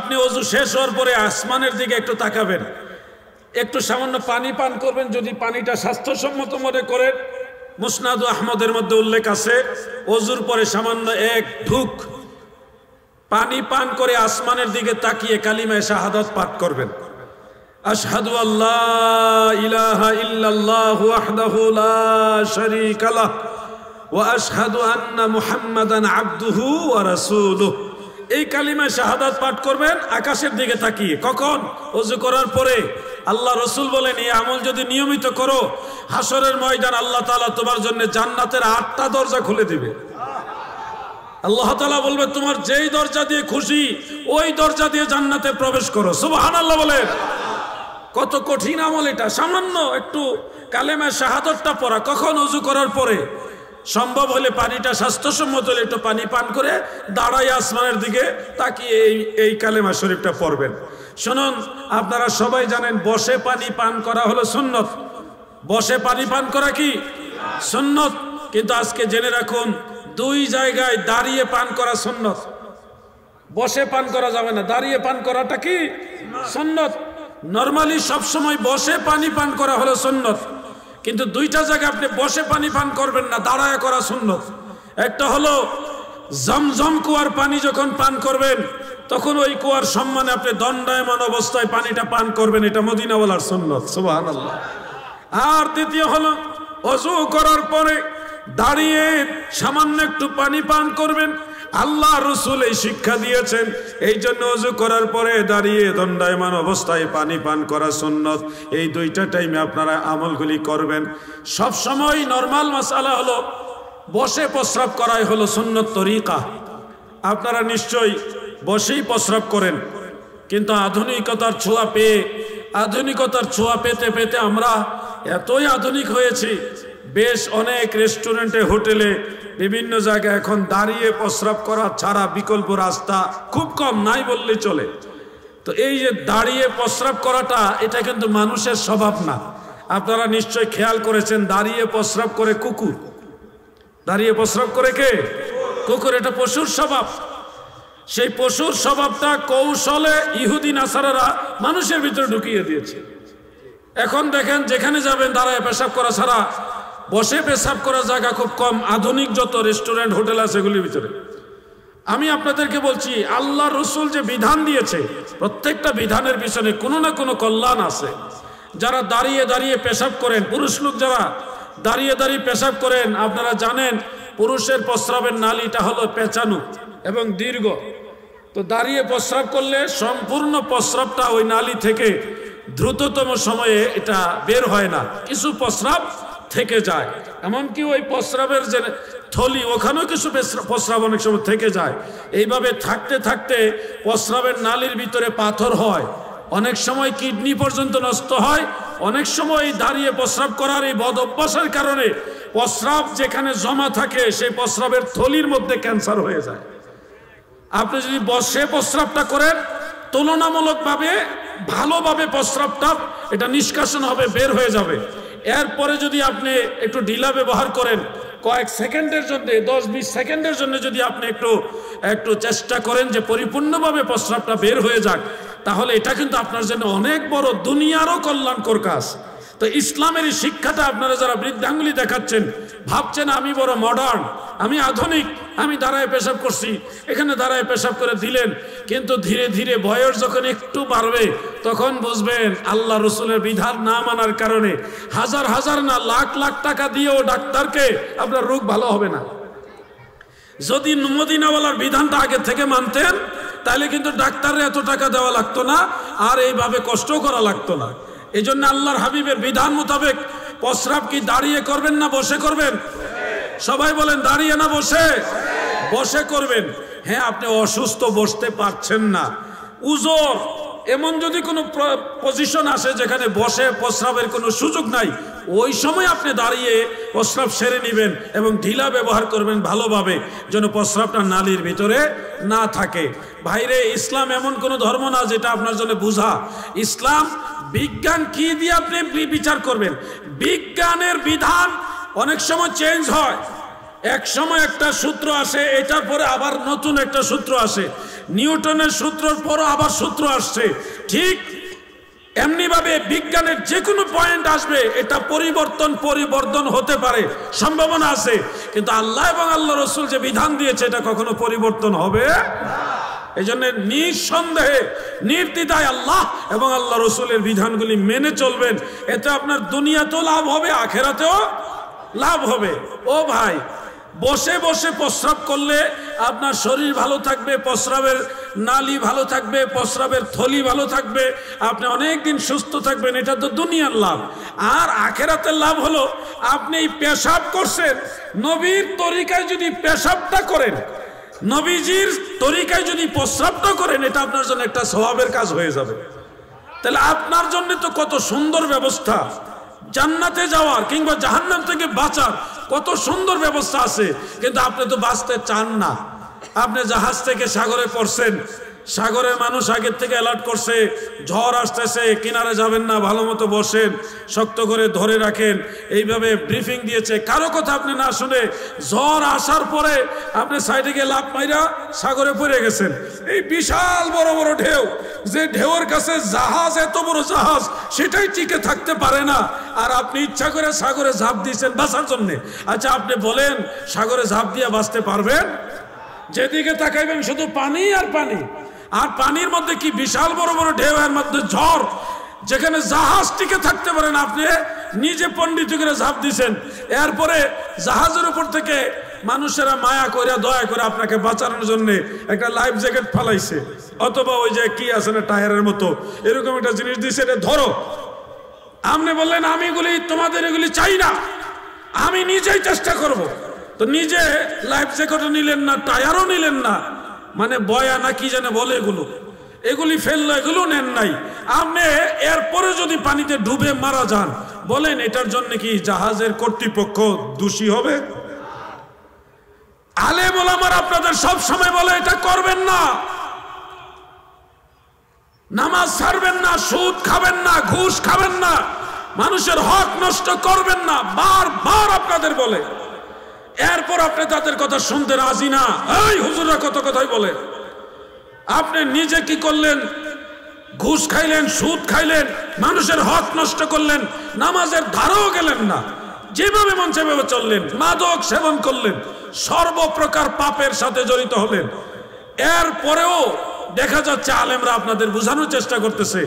আপনি ওযু শেষ হওয়ার পরে আসমানের দিকে একটু তাকাবেন, একটু সামান্য পানি পান করবেন। যদি পানিটা স্বাস্থ্যসম্মত মনে করেন, মুসনাদ আহমদের মধ্যে উল্লেখ আছে, ওযুর পরে সামান্য এক ঢুক পানি পান করে আসমানের দিকে তাকিয়ে কালিমায়ে শাহাদাত পাঠ করবেন। আশহাদু আল্লা ইলাহা ইল্লাল্লাহু ওয়াহদাহু লা শারীকা লাহু ওয়া আশহাদু আন্না মুহাম্মাদান আবদুহু ওয়া রাসূলুহু। এই কালিমায়ে শাহাদাত পাঠ করবেন আকাশের দিকে তাকিয়ে। কখন? ওযু করার পরে। আল্লাহ রসুল বলেন, এই আমল যদি নিয়মিত করো, হাসরের ময়দান আল্লাহ তাআলা তোমার জন্য জান্নাতের 8টা দরজা খুলে দিবে। আল্লাহ তাআলা বলবে, তোমার যেই দরজা দিয়ে খুশি ওই দরজা দিয়ে জান্নাতে প্রবেশ করো। সুবহানাল্লাহ বলেন। কত কঠিন আমল এটা। সামান্য একটু কালেমায়ে শাহাদাতটা পড়া। কখন? ওযু করার পরে। সম্ভব হলে পানিটা স্বাস্থ্যসম্মত হলে একটু পানি পান করে দাঁড়ায় আসমানের দিকে তাকিয়ে এই কালেমা শরীফটা পড়বেন। শুনুন, আপনারা সবাই জানেন বসে পানি পান করা হলো সুন্নত। বসে পানি পান করা কি সুন্নত? কিন্তু আজকে জেনে রাখুন, 2 জায়গায় দাঁড়িয়ে পান করা সুন্নত। বসে পান করা যাবে না, দাঁড়িয়ে পান করাটা কি সুন্নত। নরমালি সবসময় বসে পানি পান করা হলো সুন্নত, কিন্তু 2টা জায়গায় আপনি বসে পানি পান করবেন না, দাঁড়ায় করা সুন্নত। একটা হলো জমজম কুয়ার পানি যখন পান করবেন তখন ওই কুয়ার সম্মানে আপনি দণ্ডায়মান অবস্থায় পানিটা পান করবেন, এটা মদিনাওয়ালার সুন্নত। সুবহানাল্লাহ। আর দ্বিতীয় হলো ওযু করার পরে দাঁড়িয়ে সামান্য একটু পানি পান করবেন। আল্লাহ রসুল এই শিক্ষা দিয়েছেন, এই জন্য ওযু করার পরে দাঁড়িয়ে দণ্ডায়মান অবস্থায় পানি পান করা সুন্নত। এই 2টা টাইমে আপনারা আমলগুলি করবেন। সব সময় নরমাল মাসালা হলো বসে প্রস্রাব করাই হলো সুন্নত তরিকা। আপনারা নিশ্চয়ই বসেই প্রস্রাব করেন, কিন্তু আধুনিকতার ছোঁয়া পেতে পেতে আমরা এতই আধুনিক হয়েছি, বেশ অনেক রেস্টুরেন্টে, হোটেলে, বিভিন্ন জায়গায় এখন দাঁড়িয়ে প্রস্রাব করা ছাড়া বিকল্প রাস্তা খুব কম, নাই বললেই চলে। তো এই যে দাঁড়িয়ে প্রস্রাব করাটা, এটা কিন্তু মানুষের স্বভাব না। আপনারা নিশ্চয় খেয়াল করেছেন, দাঁড়িয়ে প্রস্রাব করে কুকুর। দাঁড়িয়ে প্রস্রাব করে কে? কুকুর। এটা পশুর স্বভাব। সেই পশুর স্বভাবটা কৌশলে ইহুদি নাসারারা মানুষের ভিতরে ঢুকিয়ে দিয়েছে। এখন দেখেন, যেখানে যাবেন দাঁড়ায় পেশাব করা ছাড়া বসে পেশাব করার জায়গা খুব কম। আধুনিক যত রেস্টুরেন্ট, হোটেল আছে এগুলির ভিতরে। আমি আপনাদেরকে বলছি, আল্লাহ রসুল যে বিধান দিয়েছে, প্রত্যেকটা বিধানের পিছনে কোনো না কোনো কল্যাণ আছে। যারা দাঁড়িয়ে দাঁড়িয়ে পেশাব করেন, পুরুষ লোক যারা দাঁড়িয়ে দাঁড়িয়ে পেশাব করেন, আপনারা জানেন পুরুষের প্রস্রাবের নালীটা হলো পেঁচানো এবং দীর্ঘ। তো দাঁড়িয়ে প্রস্রাব করলে সম্পূর্ণ প্রস্রাবটা ওই নালী থেকে দ্রুততম সময়ে এটা বের হয় না, কিছু প্রস্রাব থেকে যায়। এমনকি ওই প্রস্রাবের যে থলি, ওখানেও কিছু প্রস্রাব অনেক সময় থেকে যায়। এইভাবে থাকতে থাকতে প্রস্রাবের নালীর ভিতরে পাথর হয়, অনেক সময় কিডনি পর্যন্ত নষ্ট হয়। অনেক সময় দাঁড়িয়ে প্রস্রাব করার এই বদ অভ্যাসের কারণে প্রস্রাব যেখানে জমা থাকে সেই প্রস্রাবের থলির মধ্যে ক্যান্সার হয়ে যায়। আপনি যদি বসে প্রস্রাবটা করেন, তুলনামূলকভাবে ভালোভাবে প্রস্রাবটা এটা নিষ্কাশন হবে, বের হয়ে যাবে। এরপরে যদি আপনি একটু ঢিলা ব্যবহার করেন, কয়েক সেকেন্ডের জন্য, 10-20 সেকেন্ডের জন্য যদি আপনি একটু চেষ্টা করেন যে পরিপূর্ণভাবে প্রস্রাবটা বের হয়ে যাক, তাহলে এটা কিন্তু আপনার জন্য অনেক বড় দুনিয়ারও কল্যাণকর কাজ। তো ইসলামের এই শিক্ষাটা আপনারা যারা বৃদ্ধাঙ্গুলি দেখাচ্ছেন, ভাবছেন আমি বড় মডার্ন, আমি আধুনিক, আমি দাঁড়ায় পেশাব করছি, এখানে দাঁড়ায় পেশাব করে দিলেন। কিন্তু ধীরে ধীরে বয়স যখন একটু বাড়বে, তখন বুঝবেন আল্লাহ রসুলের বিধান না মানার কারণে হাজার হাজার না লাখ লাখ টাকা দিয়েও ডাক্তারকে আপনার রোগ ভালো হবে না। যদি মদিনাওয়ালার বিধানটা আগে থেকে মানতেন, তাহলে কিন্তু ডাক্তারের এত টাকা দেওয়া লাগতো না, আর এইভাবে কষ্ট করা লাগতো না। এই জন্য আল্লাহর হাবিবের বিধান মোতাবেক প্রস্রাব কি দাঁড়িয়ে করবেন না বসে করবেন? সবাই বলেন, দাঁড়িয়ে না বসে? বসে করবেন। হ্যাঁ, আপনি অসুস্থ, বসতে পারছেন না, উজর, এমন যদি কোনো পজিশন আসে যেখানে বসে প্রস্রাবের কোনো সুযোগ নাই, ওই সময় আপনি দাঁড়িয়ে প্রস্রাব সেরে নেবেন এবং ঢিলা ব্যবহার করবেন ভালোভাবে, যেন প্রস্রাবটা নালীর ভিতরে না থাকে। ভাইরে, ইসলাম এমন কোনো ধর্ম না যেটা আপনার জন্য বুঝা। ইসলাম বিজ্ঞান কি দিয়ে আপনি বিচার করবেন? বিজ্ঞানের বিধান অনেক সময় চেঞ্জ হয়। এক সময় একটা সূত্র আসে, এটার পরে আবার নতুন একটা সূত্র আসে। নিউটনের সূত্রের পরও আবার সূত্র আসছে, ঠিক এমনি ভাবে বিজ্ঞানের যে কোনো পয়েন্ট আসবে, এটা পরিবর্তন হতে পারে, সম্ভাবনা আছে, কিন্তু আল্লাহ এবং আল্লাহ রসুল যে বিধান দিয়েছে এটা কখনো পরিবর্তন হবে না। এই জন্য নিঃসন্দেহে নির্দ্বিধায় আল্লাহ এবং আল্লাহ রসুলের বিধানগুলি মেনে চলবেন, এতে আপনার দুনিয়াতেও লাভ হবে, আখেরাতেও লাভ হবে। ও ভাই, বসে বসে প্রস্রাব করলে আপনার শরীর ভালো থাকবে, প্রস্রাবের নালী ভালো থাকবে, প্রস্রাবের থলি ভালো থাকবে, আপনি অনেক দিন সুস্থ থাকবেন, এটা তো দুনিয়ার লাভ। আর আখেরাতের লাভ হলো আপনি পেশাব করছেন, নবীর তরিকায় যদি পেশাবটা করেন, নবীজির তরিকায় যদি প্রস্রাবটা করেন, এটা আপনার জন্য একটা সওয়াবের কাজ হয়ে যাবে। তাহলে আপনার জন্য তো কত সুন্দর ব্যবস্থা, জান্নাতে যাওয়ার কিংবা জাহান্নাম থেকে বাঁচার কত সুন্দর ব্যবস্থা আছে, কিন্তু আপনি তো বাঁচতে চান না। আপনি জাহাজ থেকে সাগরে পড়ছেন, সাগরের মানুষ আগের থেকে অ্যালার্ট করছে, ঝড় আসতেছে, কিনারে যাবেন না, ভালো মতো বসেন, শক্ত করে ধরে রাখেন, এইভাবে ব্রিফিং দিয়েছে। কারো কথা আপনি না শুনে ঝড় আসার পরে আপনি সাইডে গিয়ে লাফ মাইরা সাগরে পড়ে গেছেন। এই বিশাল বড় বড় ঢেউ, যে ঢেউয়ের কাছে জাহাজ, এত বড় জাহাজ, সেটাই টিকে থাকতে পারে না, আর আপনি ইচ্ছা করে সাগরে ঝাঁপ দিয়েছেন বাঁচার জন্যে। আচ্ছা, আপনি বলেন সাগরে ঝাঁপ দিয়ে বাঁচতে পারবেন? যেদিকে তাকাইবেন শুধু পানি আর পানি, আর পানির মধ্যে কি বিশাল বড় বড় ঢেউ, এর মধ্যে ঝড়, যেখানে জাহাজ টিকে থাকতে পারেন, আপনি নিজে পণ্ডিত করে ঝাঁপ দিয়েছেন। এরপরে জাহাজের উপর থেকে মানুষেরা মায়া করে, দয়া করে আপনাকে বাঁচানোর জন্য একটা লাইফ জ্যাকেট ফালাইছে, অথবা ওই যে কি আছে না টায়ারের মতো এরকম একটা জিনিস দিয়েছে, এটা ধরো। আপনি বললেন আমি এগুলি, তোমাদের এগুলি চাই না, আমি নিজেই চেষ্টা করব। তো নিজে লাইফ জ্যাকেটও নিলেন না, টায়ারও নিলেন না, মানে বয়া না কি জানে বলে, এগুলি ফেললো, এগুলো নেন নাই আপনি। এরপরে যদি পানিতে ডুবে মারা যান, বলেন এটার জন্য কি জাহাজের কর্তৃপক্ষ দোষী হবে? আলেম ওলামারা আপনাদের সব সময় বলে এটা করবেন না, নামাজ ছাড়বেন না, সুদ খাবেন না, ঘুষ খাবেন না, মানুষের হক নষ্ট করবেন না, বারবার আপনাদের বলে। এরপর আপনি তাদের কথা শুনতে রাজি না, এই হুজুররা কত কথাই বলে। আপনি নিজে কি করলেন? ঘুষ খাইলেন, সুদ খাইলেন, মানুষের হক নষ্ট করলেন, নামাজের ধারেও গেলেন না, যেভাবে মন সেভাবে চললেন, মাদক সেবন করলেন, সর্বপ্রকার পাপের সাথে জড়িত হলেন। এরপরেও দেখা যাচ্ছে আলেমরা আপনাদের বোঝানোর চেষ্টা করতেছে,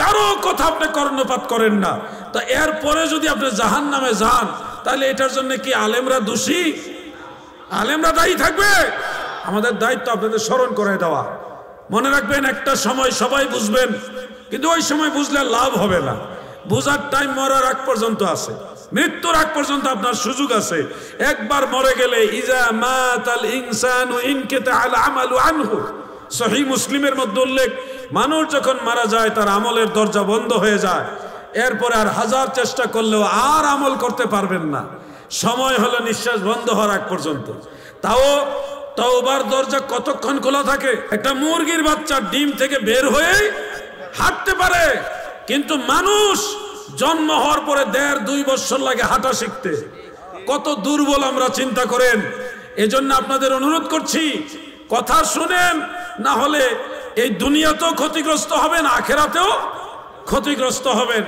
কারো কথা আপনি কর্ণপাত করেন না। তা এরপরে যদি আপনি জাহান্নামে যান, তাহলে এটার জন্য কি আলেমরা দোষী? আলেমরা দায়ী থাকবে? আমাদের দায়িত্ব আপনাদের স্মরণ করে দেওয়া। মনে রাখবেন, একটা সময় সবাই বুঝবেন, কিন্তু ওই সময় বুঝলে লাভ হবে না। বুঝার টাইম মরার আগ পর্যন্ত আছে, মৃত্যুর আগ পর্যন্ত আপনার সুযোগ আছে। একবার মরে গেলে ইজা মাতাল ইনসানু ইনকিতাআল আমালু আনহু, সহিহ মুসলিমের মধ্যে উল্লেখ, মানুষ যখন মারা যায় তার আমলের দরজা বন্ধ হয়ে যায়, এরপরে আর হাজার চেষ্টা করলেও আর আমল করতে পারবেন না। সময় হলো নিঃশ্বাস বন্ধ হওয়ার আগ পর্যন্ত। তাও তওবার দরজা কতক্ষণ খোলা থাকে? একটা মুরগির বাচ্চা ডিম থেকে বের হয়ে হাঁটতে পারে, কিন্তু মানুষ জন্ম হওয়ার পরে 1.5-2 বছর লাগে হাঁটা শিখতে। কত দুর্বল আমরা, চিন্তা করেন। এজন্য আপনাদের অনুরোধ করছি, কথা শুনেন, না হলে এই দুনিয়াতেও ক্ষতিগ্রস্ত হবেন, আখেরাতেও ক্ষতিগ্রস্ত হবেন।